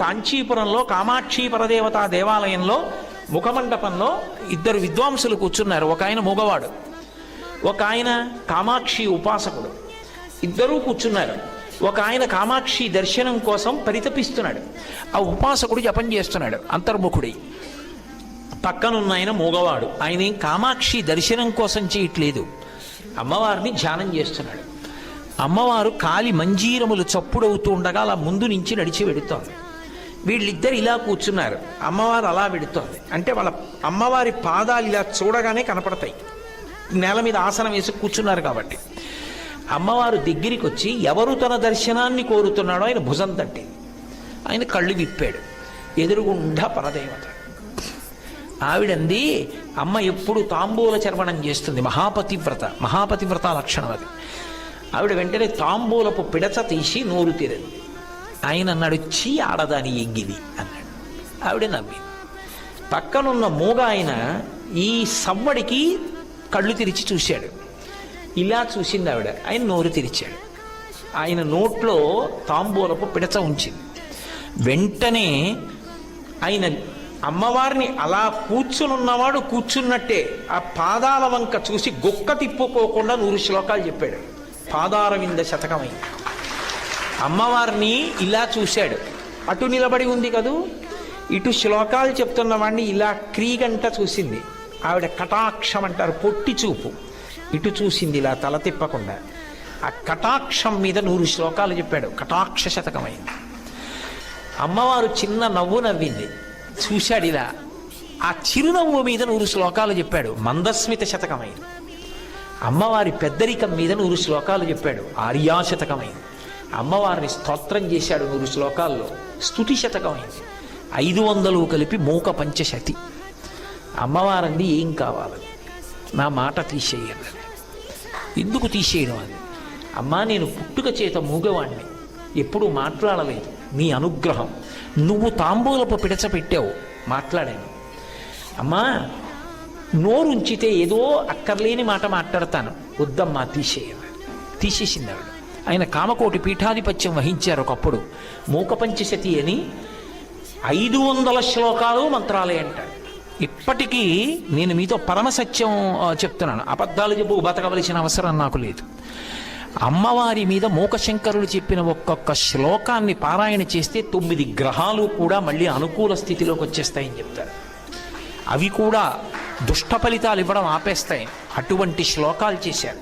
కాంచీపురంలో కామాక్షి పరదేవతా దేవాలయంలో ముఖమండపంలో ఇద్దరు విద్వాంసులు కూర్చున్నారు. ఒక ఆయన మూగవాడు, ఒక ఆయన కామాక్షి ఉపాసకుడు. ఇద్దరూ కూర్చున్నారు. ఒక ఆయన కామాక్షి దర్శనం కోసం పరితపిస్తున్నాడు. ఆ ఉపాసకుడు జపం చేస్తున్నాడు అంతర్ముఖుడి. పక్కనున్న ఆయన మూగవాడు. ఆయన ఏం కామాక్షి దర్శనం కోసం చేయట్లేదు, అమ్మవారిని ధ్యానం చేస్తున్నాడు. అమ్మవారు కాలి మంజీరములు చప్పుడవుతూ ఉండగా అలా ముందు నుంచి నడిచి వెడుతోంది. వీళ్ళిద్దరు ఇలా కూర్చున్నారు, అమ్మవారు అలా వెడుతోంది. అంటే వాళ్ళ అమ్మవారి పాదాలు ఇలా చూడగానే కనపడతాయి, నేల మీద ఆసనం వేసి కూర్చున్నారు కాబట్టి. అమ్మవారు దగ్గరికి వచ్చి ఎవరు తన దర్శనాన్ని కోరుతున్నాడో ఆయన భుజం తట్టి ఆయన కళ్ళు విప్పాడు. ఎదురుగుండా పరదేవత. ఆవిడంది, అమ్మ ఎప్పుడు తాంబూల చర్వణం చేస్తుంది, మహాపతివ్రత లక్షణం అది. ఆవిడ వెంటనే తాంబూలపు పిడచ తీసి నోరు తెరింది. ఆయన అన్నాడు, చీ ఆడదాని ఎంగిలి అన్నాడు. ఆవిడ నవ్వి. పక్కనున్న మూగ ఆయన ఈ సవ్వడికి కళ్ళు తెరిచి చూశాడు. ఇలా చూసింది ఆవిడ. ఆయన నోరు తెరిచాడు. ఆయన నోట్లో తాంబూలపు పిడచ ఉంచింది. వెంటనే ఆయన అమ్మవారిని అలా కూర్చునున్నవాడు కూర్చున్నట్టే ఆ పాదాల వంక చూసి గొక్క తిప్పుకోకుండా 100 శ్లోకాలు చెప్పాడు. పాదారవింద శతకమై అమ్మవారిని ఇలా చూశాడు. అటు నిలబడి ఉంది కదూ, ఇటు శ్లోకాలు చెప్తున్న వాడిని ఇలా క్రీగంట చూసింది. ఆవిడ కటాక్షం అంటారు, పొట్టి చూపు. ఇటు చూసింది ఇలా తల తిప్పకుండా. ఆ కటాక్షం మీద 100 శ్లోకాలు చెప్పాడు. కటాక్ష శతకమైంది. అమ్మవారు చిన్న నవ్వు నవ్వింది, చూశాడు ఇలా. ఆ చిరునవ్వు మీద 100 శ్లోకాలు చెప్పాడు. మందస్మిత శతకమైంది. అమ్మవారి పెద్దరికం మీద 100 శ్లోకాలు చెప్పాడు. ఆర్యాశతకమైంది. అమ్మవారిని స్తోత్రం చేశాడు 100 శ్లోకాల్లో. స్తుతి శతకమైంది. 500 కలిపి మూక పంచశతి. అమ్మవారంది, ఏం కావాలి, నా మాట తీసేయండి. ఎందుకు తీసేయడం అని? అమ్మా, నేను పుట్టుక చేత మూగవాణ్ణి, ఎప్పుడూ మాట్లాడలేదు, నీ అనుగ్రహం. నువ్వు తాంబూలపు పిడచ పెట్టావు, మాట్లాడాను. అమ్మా, నోరుంచితే ఏదో అక్కర్లేని మాట మాట్లాడతాను, వద్దమ్మా తీసేయాలి. తీసేసింది ఆవిడ. ఆయన కామకోటి పీఠాధిపత్యం వహించారు ఒకప్పుడు. మూక పంచశతి అని 500 శ్లోకాలు మంత్రాలే అంటాడు. ఇప్పటికీ నేను మీతో పరమసత్యం చెప్తున్నాను, అబద్ధాలు చెప్పు బతకవలసిన అవసరం నాకు లేదు. అమ్మవారి మీద మూకశంకరుడు చెప్పిన ఒక్కొక్క శ్లోకాన్ని పారాయణ చేస్తే 9 గ్రహాలు కూడా మళ్ళీ అనుకూల స్థితిలోకి వచ్చేస్తాయని చెప్తారు. అవి కూడా దుష్ట ఫలితాలు ఇవ్వడం ఆపేస్తాయి. అటువంటి శ్లోకాలు చేశారు.